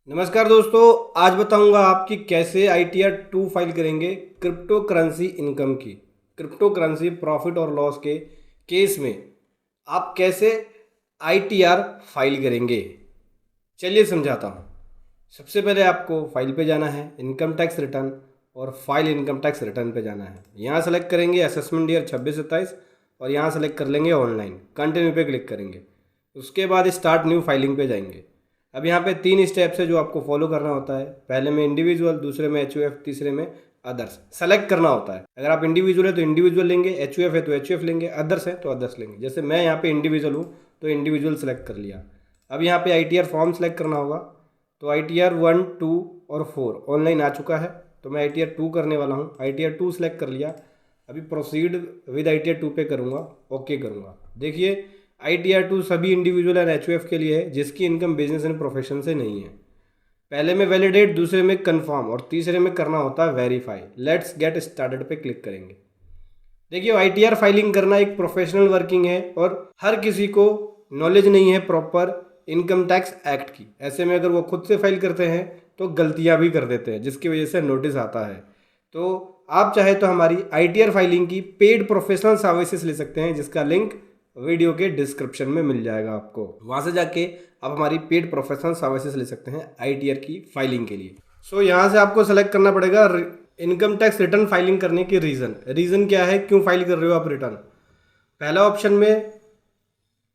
नमस्कार दोस्तों, आज बताऊंगा आपकी कैसे ITR 2 फाइल करेंगे क्रिप्टो करेंसी इनकम की। क्रिप्टो करेंसी प्रॉफिट और लॉस के केस में आप कैसे ITR फाइल करेंगे, चलिए समझाता हूँ। सबसे पहले आपको फाइल पे जाना है, इनकम टैक्स रिटर्न और फाइल इनकम टैक्स रिटर्न पे जाना है। यहाँ सेलेक्ट करेंगे असेसमेंट ईयर 26-27 और यहाँ सेलेक्ट कर लेंगे ऑनलाइन, कंटिन्यू पे क्लिक करेंगे। उसके बाद स्टार्ट न्यू फाइलिंग पे जाएंगे। अब यहाँ पे 3 स्टेप्स है जो आपको फॉलो करना होता है। पहले में इंडिविजुअल, दूसरे में HUF, तीसरे में अदर्स सेलेक्ट करना होता है। अगर आप इंडिविजुअल है तो इंडिविजुअल लेंगे, HUF है तो HUF लेंगे, अदर्स है तो अदर्स लेंगे। जैसे मैं यहाँ पे इंडिविजुअल हूँ तो इंडिविजुअल सेलेक्ट कर लिया। अब यहाँ पे ITR फॉर्म सेलेक्ट करना होगा, तो ITR 1, 2 और 4 ऑनलाइन आ चुका है, तो मैं ITR 2 करने वाला हूँ। ITR 2 सेलेक्ट कर लिया। अभी प्रोसीड विद ITR 2 पे करूँगा, ओके करूँगा। देखिए ITR 2 सभी इंडिविजुअल एंड HUF के लिए है जिसकी इनकम बिजनेस एंड प्रोफेशन से नहीं है। पहले में वैलिडेट, दूसरे में कंफर्म और तीसरे में करना होता है वेरीफाई। लेट्स गेट स्टार्टेड पे क्लिक करेंगे। देखिए ITR फाइलिंग करना एक प्रोफेशनल वर्किंग है और हर किसी को नॉलेज नहीं है प्रॉपर इनकम टैक्स एक्ट की। ऐसे में अगर वो खुद से फाइल करते हैं तो गलतियां भी कर देते हैं, जिसकी वजह से नोटिस आता है। तो आप चाहे तो हमारी ITR फाइलिंग की पेड प्रोफेशनल सर्विसेज ले सकते हैं, जिसका लिंक वीडियो के डिस्क्रिप्शन में मिल जाएगा। आपको वहाँ से जाके आप हमारी पेड प्रोफेशनल सर्विसेज ले सकते हैं ITR की फाइलिंग के लिए। सो यहाँ से आपको सेलेक्ट करना पड़ेगा इनकम टैक्स रिटर्न फाइलिंग करने की रीज़न क्या है, क्यों फाइल कर रहे हो आप रिटर्न। पहला ऑप्शन में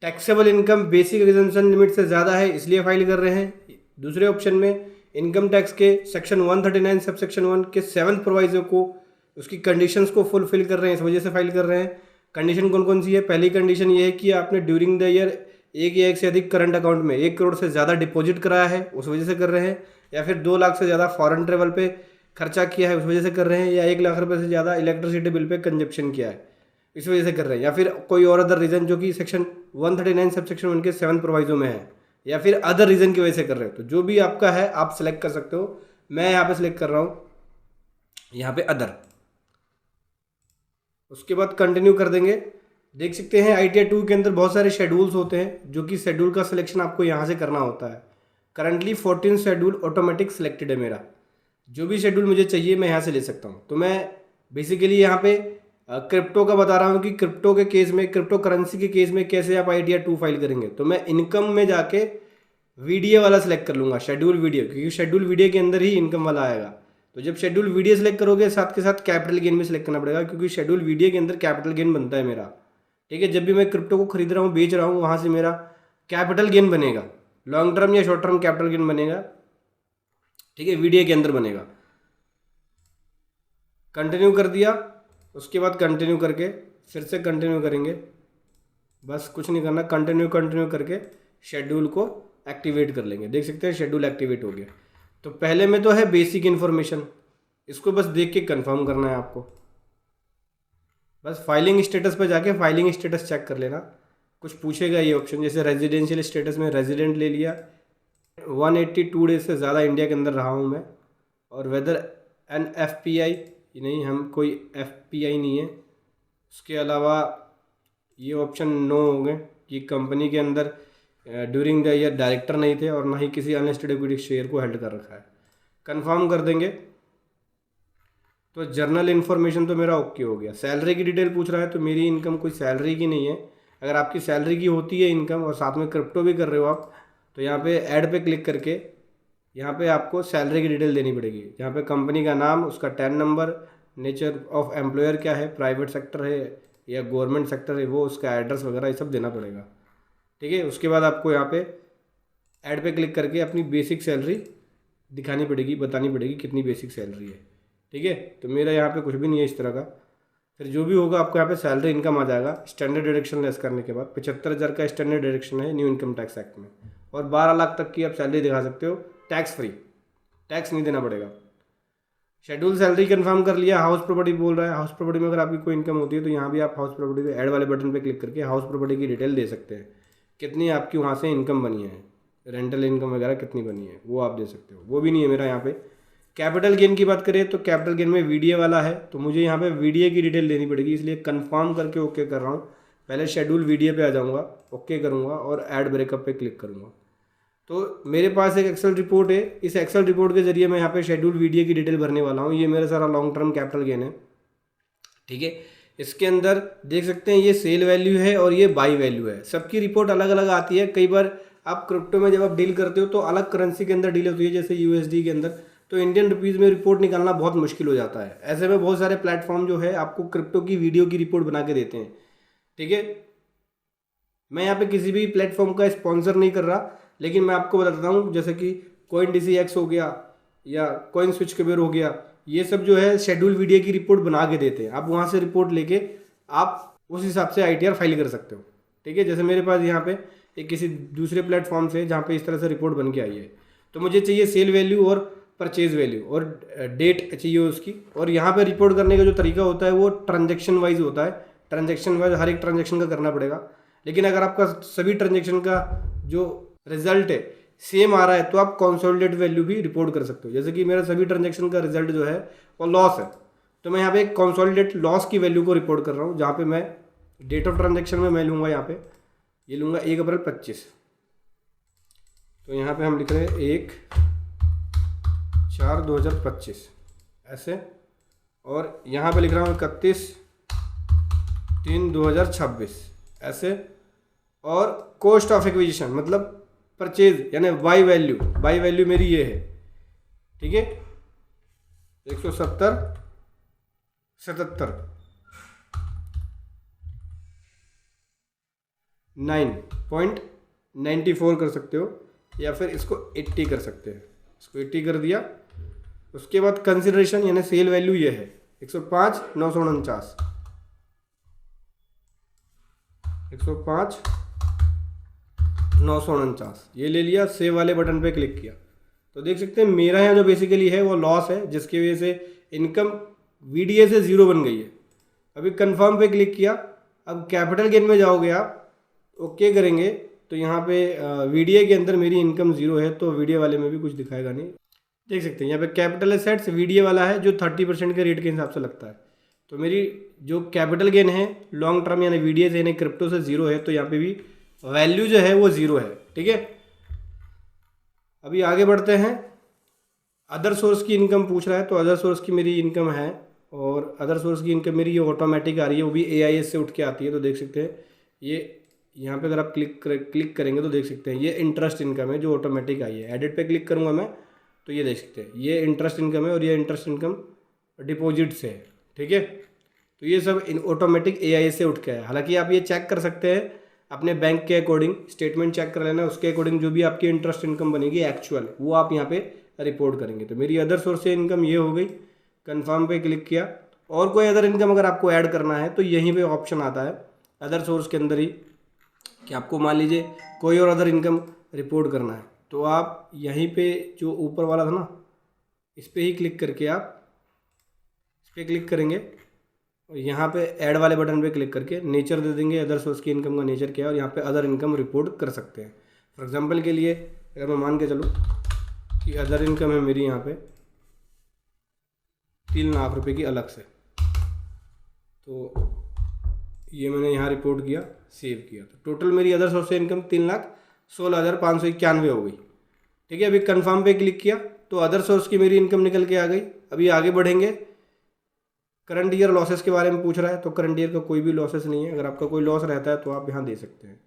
taxable income basic exemption limit से ज़्यादा है इसलिए फाइल कर रहे हैं। दूसरे ऑप्शन में इनकम टैक्स के सेक्शन 139 सब सेक्शन 1 के 7th प्रोवाइजर को, उसकी कंडीशंस को फुलफिल कर रहे हैं, इस वजह से फाइल कर रहे हैं। कंडीशन कौन कौन सी है? पहली कंडीशन ये है कि आपने ड्यूरिंग द ईयर एक या एक से अधिक करंट अकाउंट में 1 करोड़ से ज़्यादा डिपॉजिट कराया है, उस वजह से कर रहे हैं। या फिर 2 लाख से ज़्यादा फॉरेन ट्रेवल पे खर्चा किया है, उस वजह से कर रहे हैं। या 1 लाख रुपये से ज़्यादा इलेक्ट्रिसिटी बिल पे कंजप्शन किया है, इस वजह से कर रहे हैं। या फिर कोई और अदर रीज़न जो कि सेक्शन 139 सब सेक्शन 1 के 7 प्रोवाइजो में है, या फिर अदर रीज़न की वजह से कर रहे हो। तो जो भी आपका है आप सेलेक्ट कर सकते हो। मैं यहाँ पे सिलेक्ट कर रहा हूँ, यहाँ पे अदर। उसके बाद कंटिन्यू कर देंगे। देख सकते हैं ITR 2 के अंदर बहुत सारे शेड्यूल्स होते हैं, जो कि शेड्यूल का सिलेक्शन आपको यहाँ से करना होता है। करंटली 14 शेड्यूल ऑटोमेटिक सिलेक्टेड है मेरा। जो भी शेड्यूल मुझे चाहिए मैं यहाँ से ले सकता हूँ। तो मैं बेसिकली यहाँ पे क्रिप्टो का बता रहा हूँ कि क्रिप्टो के केस में, क्रिप्टो करेंसी के केस में कैसे आप ITR 2 फाइल करेंगे। तो मैं इनकम में जाके वीडियो वाला सिलेक्ट कर लूँगा, शेड्यूल वीडियो, क्योंकि शेड्यूल वीडियो के अंदर ही इनकम वाला आएगा। तो जब शेड्यूल वीडियो सेलेक्ट करोगे, साथ के साथ कैपिटल गेन भी सिलेक्ट करना पड़ेगा, क्योंकि शेड्यूल वीडियो के अंदर कैपिटल गेन बनता है मेरा। ठीक है, जब भी मैं क्रिप्टो को खरीद रहा हूँ, बेच रहा हूँ, वहाँ से मेरा कैपिटल गेन बनेगा। लॉन्ग टर्म या शॉर्ट टर्म कैपिटल गेन बनेगा, ठीक है, वीडियो के अंदर बनेगा। कंटिन्यू कर दिया। उसके बाद कंटिन्यू करके फिर से कंटिन्यू करेंगे, बस कुछ नहीं करना। कंटिन्यू करके शेड्यूल को एक्टिवेट कर लेंगे। देख सकते हैं शेड्यूल एक्टिवेट हो गया। तो पहले में तो है बेसिक इन्फॉर्मेशन, इसको बस देख के कंफर्म करना है आपको। बस फाइलिंग स्टेटस पे जाके फाइलिंग स्टेटस चेक कर लेना। कुछ पूछेगा ये ऑप्शन, जैसे रेजिडेंशियल स्टेटस में रेजिडेंट ले लिया, 182 डेज से ज़्यादा इंडिया के अंदर रहा हूँ मैं, और वेदर एन FPI नहीं, हम कोई FPI नहीं है। उसके अलावा ये ऑप्शन नो हो गए कि कंपनी के अंदर ड्यूरिंग द ईयर डायरेक्टर नहीं थे और ना ही किसी अनलिस्टेड इक्विटी शेयर को हेल्ड कर रखा है। कंफर्म कर देंगे। तो जर्नल इन्फॉर्मेशन तो मेरा ओके हो गया। सैलरी की डिटेल पूछ रहा है, तो मेरी इनकम कोई सैलरी की नहीं है। अगर आपकी सैलरी की होती है इनकम और साथ में क्रिप्टो भी कर रहे हो आप, तो यहाँ पे ऐड पे क्लिक करके यहाँ पे आपको सैलरी की डिटेल देनी पड़ेगी। यहाँ पे कंपनी का नाम, उसका tan number, nature of employer क्या है, प्राइवेट सेक्टर है या गवर्नमेंट सेक्टर है, वो उसका एड्रेस वगैरह ये सब देना पड़ेगा। ठीक है, उसके बाद आपको यहाँ पे ऐड पे क्लिक करके अपनी बेसिक सैलरी दिखानी पड़ेगी, बतानी पड़ेगी कितनी बेसिक सैलरी है। ठीक है, तो मेरा यहाँ पे कुछ भी नहीं है इस तरह का। फिर जो भी होगा आपको यहाँ पे सैलरी इनकम आ जाएगा। स्टैंडर्ड डिडक्शन लेस करने के बाद 75,000 का स्टैंडर्ड डिडक्शन है न्यू इनकम टैक्स एक्ट में, और 12 लाख तक की आप सैलरी दिखा सकते हो टैक्स फ्री, टैक्स नहीं देना पड़ेगा। शेड्यूल सैलरी कंफर्म कर लिया। हाउस प्रॉपर्टी बोल रहा है, हाउस प्रॉपर्टी में अगर आपकी कोई इनकम होती है तो यहाँ भी आप हाउस प्रॉपर्टी पे ऐड वाले बटन पे क्लिक करके हाउस प्रॉपर्टी की डिटेल दे सकते हैं, कितनी आपकी वहाँ से इनकम बनी है, रेंटल इनकम वगैरह कितनी बनी है वो आप दे सकते हो। वो भी नहीं है मेरा यहाँ पे। कैपिटल गेन की बात करें तो कैपिटल गेन में वीडियो वाला है, तो मुझे यहाँ पे वीडियो की डिटेल देनी पड़ेगी, इसलिए कंफर्म करके ओके कर रहा हूँ। पहले शेड्यूल वीडियो पे आ जाऊँगा, ओके करूँगा और ऐड ब्रेकअप पे क्लिक करूँगा। तो मेरे पास एक एक्सेल रिपोर्ट है, इस एक्सेल रिपोर्ट के जरिए मैं यहाँ पे शेड्यूल वीडियो की डिटेल भरने वाला हूँ। ये मेरा सारा लॉन्ग टर्म कैपिटल गेन है, ठीक है। इसके अंदर देख सकते हैं ये सेल वैल्यू है और ये बाई वैल्यू है। सबकी रिपोर्ट अलग अलग आती है। कई बार आप क्रिप्टो में जब आप डील करते हो तो अलग करेंसी के अंदर डील होती है, जैसे यूएसडी के अंदर, तो इंडियन रुपीज़ में रिपोर्ट निकालना बहुत मुश्किल हो जाता है। ऐसे में बहुत सारे प्लेटफॉर्म जो है आपको क्रिप्टो की वीडियो की रिपोर्ट बना के देते हैं, ठीक है। मैं यहाँ पे किसी भी प्लेटफॉर्म का स्पॉन्सर नहीं कर रहा, लेकिन मैं आपको बताता हूँ, जैसे कि CoinDCX हो गया या CoinSwitchCover हो गया, ये सब जो है शेड्यूल वीडियो की रिपोर्ट बना के देते हैं। आप वहाँ से रिपोर्ट लेके आप उस हिसाब से ITR फाइल कर सकते हो, ठीक है। जैसे मेरे पास यहाँ पे एक किसी दूसरे प्लेटफॉर्म से जहाँ पे इस तरह से रिपोर्ट बन के आई है, तो मुझे चाहिए सेल वैल्यू और परचेज वैल्यू और डेट चाहिए उसकी। और यहाँ पे रिपोर्ट करने का जो तरीका होता है वो ट्रांजेक्शन वाइज होता है। ट्रांजेक्शन वाइज हर एक ट्रांजेक्शन का करना पड़ेगा, लेकिन अगर आपका सभी ट्रांजेक्शन का जो रिजल्ट है सेम आ रहा है तो आप कंसोलिडेट वैल्यू भी रिपोर्ट कर सकते हो। जैसे कि मेरा सभी ट्रांजेक्शन का रिजल्ट जो है वो लॉस है, तो मैं यहाँ पे एक कंसोलिडेट लॉस की वैल्यू को रिपोर्ट कर रहा हूँ, जहाँ पे मैं डेट ऑफ ट्रांजेक्शन में मैं लूँगा यहाँ पे, ये लूँगा 1 अप्रैल 25। तो यहाँ पे हम लिख रहे हैं 1/4/2025 ऐसे, और यहाँ पे लिख रहा हूँ 31/3/2026 ऐसे। और कॉस्ट ऑफ एक्विजिशन मतलब परचेज यानी बाई वैल्यू मेरी ये है, ठीक है, 170/77 9.94 कर सकते हो, या फिर इसको 80 कर सकते हैं। इसको 80 कर दिया। उसके बाद कंसिडरेशन यानी सेल वैल्यू ये है 105,949 105,949 ये ले लिया। सेव वाले बटन पे क्लिक किया तो देख सकते हैं मेरा यहाँ जो बेसिकली है वो लॉस है, जिसकी वजह से इनकम VDA से 0 बन गई है। अभी कंफर्म पे क्लिक किया। अब कैपिटल गेन में जाओगे आप, ओके करेंगे तो यहाँ पे VDA के अंदर मेरी इनकम 0 है, तो VDA वाले में भी कुछ दिखाएगा नहीं। देख सकते हैं यहाँ पे कैपिटल एसेट्स VDA वाला है जो 30% के रेट के हिसाब से लगता है। तो मेरी जो कैपिटल गेन है लॉन्ग टर्म यानी VDA से यानी क्रिप्टो से 0 है, तो यहाँ पे भी वैल्यू जो है वो 0 है, ठीक है। अभी आगे बढ़ते हैं। अदर सोर्स की इनकम पूछ रहा है, तो अदर सोर्स की मेरी इनकम है, और अदर सोर्स की इनकम मेरी ये ऑटोमेटिक आ रही है, वो भी AIS से उठ के आती है। तो देख सकते हैं ये यहाँ पे अगर आप क्लिक करेंगे तो देख सकते हैं ये इंटरेस्ट इनकम है जो ऑटोमेटिक आई है। एडिट पे क्लिक करूँगा मैं तो ये देख सकते हैं ये इंटरेस्ट इनकम है, और ये इंटरेस्ट इनकम डिपॉजिट से है, ठीक है। तो ये सब ऑटोमेटिक AIS से उठ के आया। हालांकि आप ये चेक कर सकते हैं अपने बैंक के अकॉर्डिंग, स्टेटमेंट चेक कर लेना, उसके अकॉर्डिंग जो भी आपकी इंटरेस्ट इनकम बनेगी एक्चुअल वो आप यहाँ पे रिपोर्ट करेंगे। तो मेरी अदर सोर्स से इनकम ये हो गई। कंफर्म पे क्लिक किया। और कोई अदर इनकम अगर आपको ऐड करना है तो यहीं पे ऑप्शन आता है अदर सोर्स के अंदर ही, कि आपको मान लीजिए कोई और अदर इनकम रिपोर्ट करना है, तो आप यहीं पे जो ऊपर वाला था ना इस पर ही क्लिक करके आप इस पर क्लिक करेंगे, और यहाँ पे ऐड वाले बटन पे क्लिक करके नेचर दे देंगे, अदर सोर्स की इनकम का नेचर क्या है, और यहाँ पे अदर इनकम रिपोर्ट कर सकते हैं। फॉर एग्जांपल के लिए अगर मैं मान के चलूँ कि अदर इनकम है मेरी यहाँ पे 3 लाख रुपए की अलग से, तो ये मैंने यहाँ रिपोर्ट किया, सेव किया, तो टोटल मेरी अदर सोर्स से इनकम 3,16,591 हो गई, ठीक है। अभी कंफर्म पे क्लिक किया तो अदर सोर्स की मेरी इनकम निकल के आ गई। अभी आगे बढ़ेंगे। करंट ईयर लॉसेस के बारे में पूछ रहा है, तो करंट ईयर का कोई भी लॉसेस नहीं है। अगर आपका कोई लॉस रहता है तो आप यहाँ दे सकते हैं,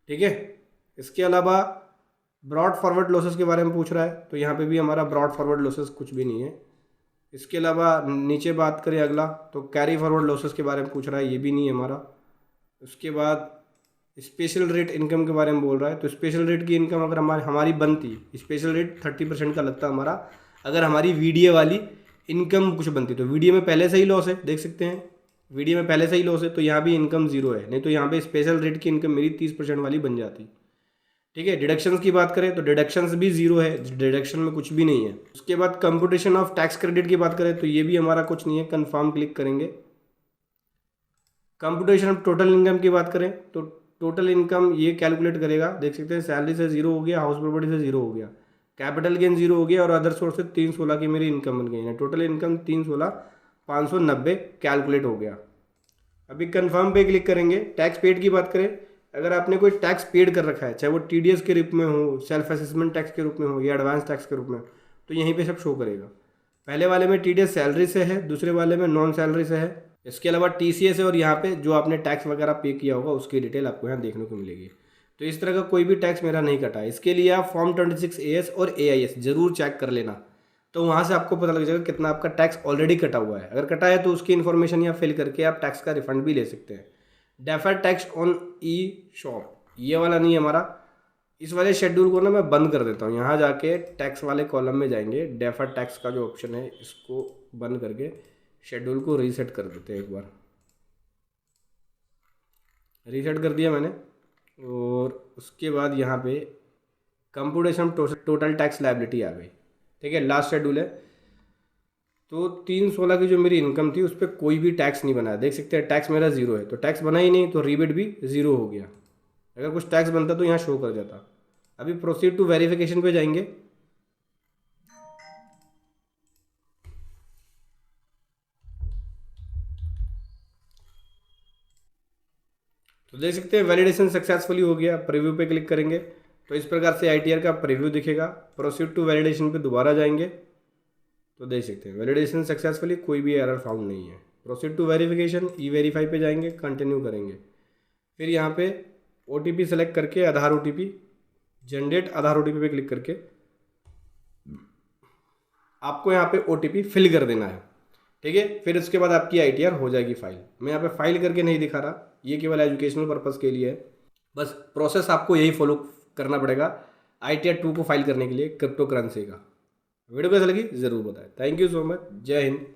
ठीक है। इसके अलावा ब्रॉड फॉरवर्ड लॉसेस के बारे में पूछ रहा है, तो यहाँ पे भी हमारा ब्रॉड फॉरवर्ड लॉसेस कुछ भी नहीं है। इसके अलावा नीचे बात करें अगला, तो कैरी फॉरवर्ड लॉसेस के बारे में पूछ रहा है, ये भी नहीं है हमारा। उसके बाद स्पेशल रेट इनकम के बारे में बोल रहा है, तो स्पेशल रेट की इनकम अगर हमारी बनती, स्पेशल रेट 30% का लगता हमारा, अगर हमारी VDA वाली इनकम कुछ बनती, तो VDA में पहले से ही लॉस है, देख सकते हैं VDA में पहले से ही लॉस है, तो यहाँ भी इनकम 0 है। नहीं तो यहाँ पे स्पेशल रेट की इनकम मेरी 30% वाली बन जाती, ठीक है। डिडक्शंस की बात करें तो डिडक्शंस भी 0 है, डिडक्शन में कुछ भी नहीं है। उसके बाद कंप्यूटेशन ऑफ टैक्स क्रेडिट की बात करें तो ये भी हमारा कुछ नहीं है। कंफर्म क्लिक करेंगे। कंप्यूटेशन ऑफ टोटल इनकम की बात करें तो टोटल इनकम ये कैलकुलेट करेगा, देख सकते हैं सैलरी से 0 हो गया, हाउस प्रॉपर्टी से 0 हो गया, कैपिटल गेन 0 हो गया, और अदर सोर्स से 316 की मेरी इनकम बन गई है। टोटल इनकम 316,590 कैलकुलेट हो गया। अभी कंफर्म पे क्लिक करेंगे। टैक्स पेड की बात करें, अगर आपने कोई टैक्स पेड कर रखा है, चाहे वो TDS के रूप में हो, सेल्फ असेसमेंट टैक्स के रूप में हो या एडवांस टैक्स के रूप में, तो यहीं पे सब शो करेगा। पहले वाले में TDS सैलरी से है, दूसरे वाले में नॉन सैलरी से है। इसके अलावा TCS है, और यहाँ पे जो आपने टैक्स वगैरह पे किया होगा उसकी डिटेल आपको यहाँ देखने को मिलेगी। तो इस तरह का कोई भी टैक्स मेरा नहीं कटा है। इसके लिए आप फॉर्म 26AS और AIS जरूर चेक कर लेना, तो वहाँ से आपको पता लग जाएगा कितना आपका टैक्स ऑलरेडी कटा हुआ है। अगर कटा है तो उसकी इन्फॉर्मेशन यहाँ फिल करके आप टैक्स का रिफंड भी ले सकते हैं। डेफर्ड टैक्स ऑन ई-शॉप, ये वाला नहीं है हमारा। इस वाले शेड्यूल को ना मैं बंद कर देता हूँ। यहाँ जाके टैक्स वाले कॉलम में जाएंगे, डेफर्ड टैक्स का जो ऑप्शन है इसको बंद करके शेड्यूल को रीसेट कर देते हैं। एक बार रीसेट कर दिया मैंने, और उसके बाद यहाँ पे कंप्यूटेशन टोटल टैक्स लायबिलिटी आ गई। ठीक है, लास्ट शेड्यूल है। तो 3/16 की जो मेरी इनकम थी उस पर कोई भी टैक्स नहीं बना। देख सकते हैं टैक्स मेरा जीरो है, तो टैक्स बना ही नहीं, तो रीबेट भी जीरो हो गया। अगर कुछ टैक्स बनता तो यहाँ शो कर जाता। अभी प्रोसीड टू वेरिफिकेशन पे जाएंगे। तो देख सकते हैं वैलिडेशन सक्सेसफुली हो गया। प्रीव्यू पे क्लिक करेंगे तो इस प्रकार से ITR का प्रीव्यू दिखेगा। प्रोसीड टू वैलिडेशन पे दोबारा जाएंगे तो देख सकते हैं वैलिडेशन सक्सेसफुली, कोई भी एरर फाउंड नहीं है। प्रोसीड टू वेरिफिकेशन, ई-वेरीफाई पे जाएंगे, कंटिन्यू करेंगे। फिर यहाँ पे OTP सेलेक्ट करके आधार OTP, जनरेट आधार OTP पे क्लिक करके आपको यहाँ पे OTP फिल कर देना है। ठीक है, फिर उसके बाद आपकी ITR हो जाएगी फाइल। मैं यहाँ पे फाइल करके नहीं दिखा रहा, ये केवल एजुकेशनल पर्पज़ के लिए है। बस प्रोसेस आपको यही फॉलो करना पड़ेगा ITR 2 को फाइल करने के लिए क्रिप्टो करेंसी का। वीडियो कैसा लगी ज़रूर बताएं। Thank you so much. जय हिंद।